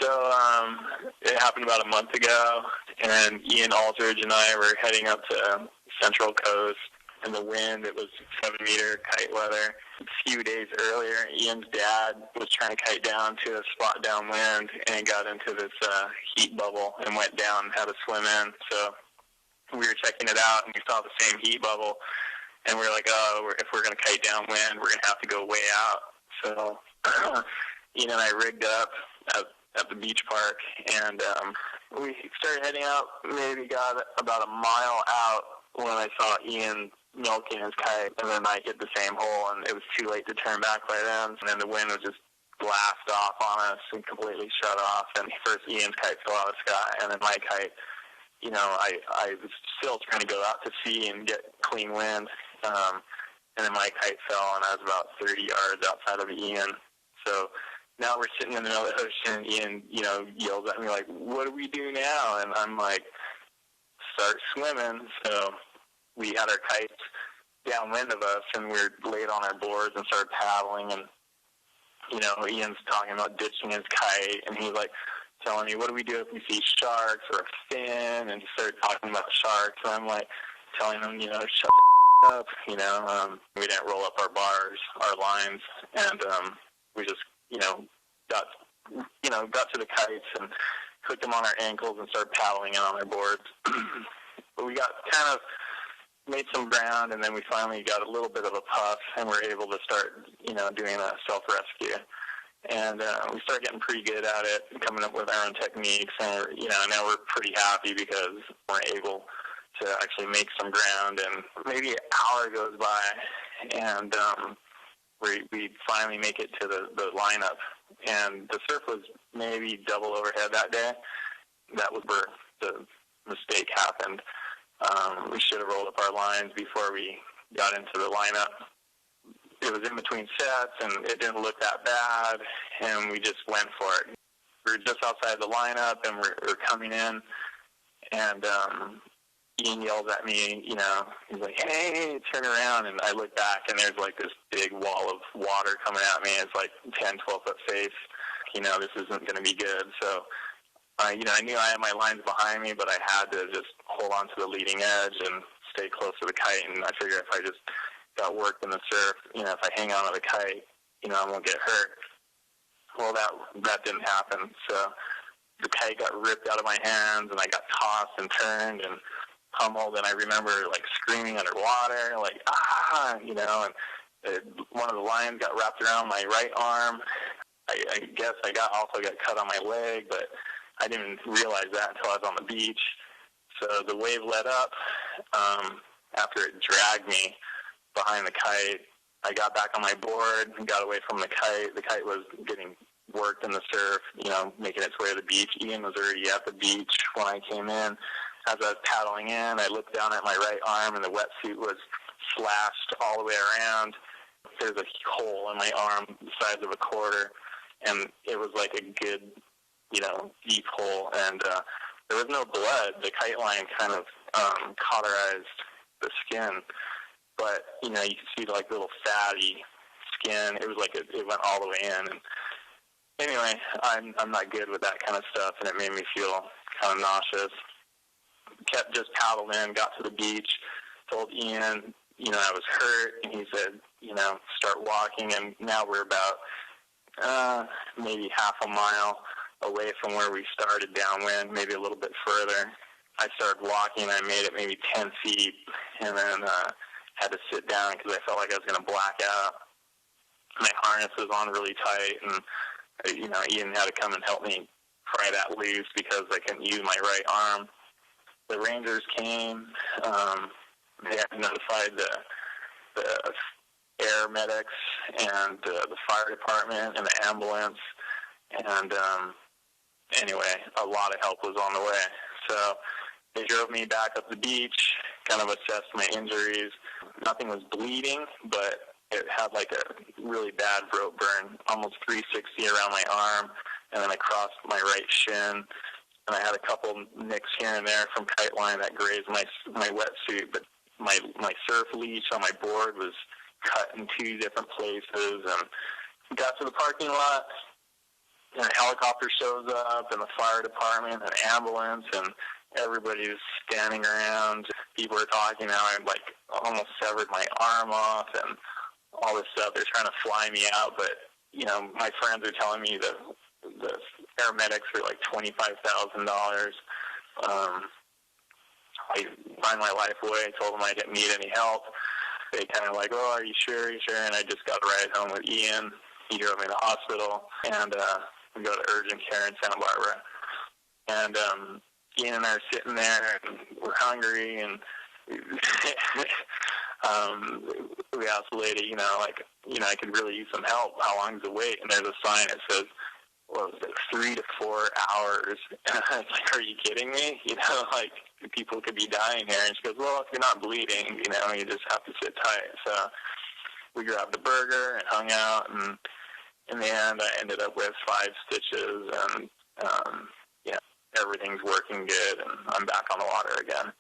It happened about a month ago, and Ian Aldridge and I were heading up to Central Coast. In the wind, it was 7-meter kite weather. A few days earlier, Ian's dad was trying to kite down to a spot downwind, and he got into this heat bubble and went down and had to swim in. So we were checking it out, and we saw the same heat bubble, and we were like, if we're going to kite downwind, we're going to have to go way out. So Ian and I rigged up at the beach park, and we started heading out. Maybe got about a mile out when I saw Ian milking his kite, and then I hit the same hole, and it was too late to turn back by then. And then the wind was just blast off on us and completely shut off. And first Ian's kite fell out of the sky, and then my kite, I was still trying to go out to sea and get clean wind. And then my kite fell, and I was about 30 yards outside of Ian. So now we're sitting in the middle of the ocean. Ian, yells at me like, "What do we do now?" And I'm like, "Start swimming." So we had our kites downwind of us, and we were laid on our boards and started paddling. And, Ian's talking about ditching his kite, and he's like telling me, "What do we do if we see sharks or a fin?" And he started talking about sharks, and I'm like telling him, shut the up, we didn't roll up our bars, our lines, and we just, got to the kites and hooked them on our ankles and started paddling in on our boards. But we got kind of made some ground, and then we finally got a little bit of a puff, and we're able to start, doing a self-rescue. And we started getting pretty good at it, coming up with our own techniques, and, now we're pretty happy because we're able to actually make some ground. And maybe an hour goes by, and we finally make it to the lineup. And the surf was maybe double overhead that day. That was where the mistake happened. We should have rolled up our lines before we got into the lineup. It was in between sets, and it didn't look that bad, and we just went for it. We were just outside the lineup, and we're coming in, and Ian yells at me, he's like, "Hey, turn around." And I look back, and there's like this big wall of water coming at me. It's like 10, 12-foot face. This isn't going to be good. So, I knew I had my lines behind me, but I had to just hold on to the leading edge and stay close to the kite. And I figured if I just got worked in the surf, if I hang on to the kite, I won't get hurt. Well, that didn't happen. So the kite got ripped out of my hands, and I got tossed and turned and pummeled. And I remember like screaming underwater, like, and one of the lines got wrapped around my right arm. I guess I also got cut on my leg, but I didn't realize that until I was on the beach. So the wave let up. After it dragged me behind the kite, I got back on my board and got away from the kite. The kite was getting worked in the surf, making its way to the beach. Ian was already at the beach when I came in. As I was paddling in, I looked down at my right arm, and the wetsuit was slashed all the way around. There's a hole in my arm the size of a quarter, and it was like a good, deep hole, and there was no blood. The kite line kind of cauterized the skin, but, you could see like little fatty skin. It was like it went all the way in. And anyway, I'm not good with that kind of stuff, and it made me feel kind of nauseous. Kept just paddled in, got to the beach, told Ian, I was hurt, and he said, start walking, and now we're about maybe half a mile away from where we started downwind, maybe a little bit further. I started walking, I made it maybe 10 feet, and then had to sit down because I felt like I was going to black out. My harness was on really tight, and, Ian had to come and help me pry that loose because I couldn't use my right arm. The Rangers came. They had notified the air medics and the fire department and the ambulance. And anyway, a lot of help was on the way. So they drove me back up the beach, kind of assessed my injuries. Nothing was bleeding, but it had like a really bad rope burn, almost 360 around my arm, and then across my right shin. And I had a couple nicks here and there from kite line that grazed my wetsuit, but my surf leash on my board was cut in 2 different places. And got to the parking lot, and a helicopter shows up, and the fire department, an ambulance, and everybody's standing around. People are talking now. I like almost severed my arm off, and all this stuff. They're trying to fly me out, but my friends are telling me that the paramedics are like $25,000. I signed my life away. I told them I didn't need any help. They kind of like, oh, are you sure? Are you sure? And I just got a ride home with Ian. He drove me to the hospital, and we go to urgent care in Santa Barbara. And Ian and I are sitting there, and we're hungry, and we asked the lady, I could really use some help. How long is the wait? And there's a sign that says, well, it was like 3 to 4 hours. And I was like, are you kidding me? People could be dying here. And she goes, well, if you're not bleeding, you just have to sit tight. So we grabbed the burger and hung out, and in the end, I ended up with 5 stitches, and everything's working good, and I'm back on the water again.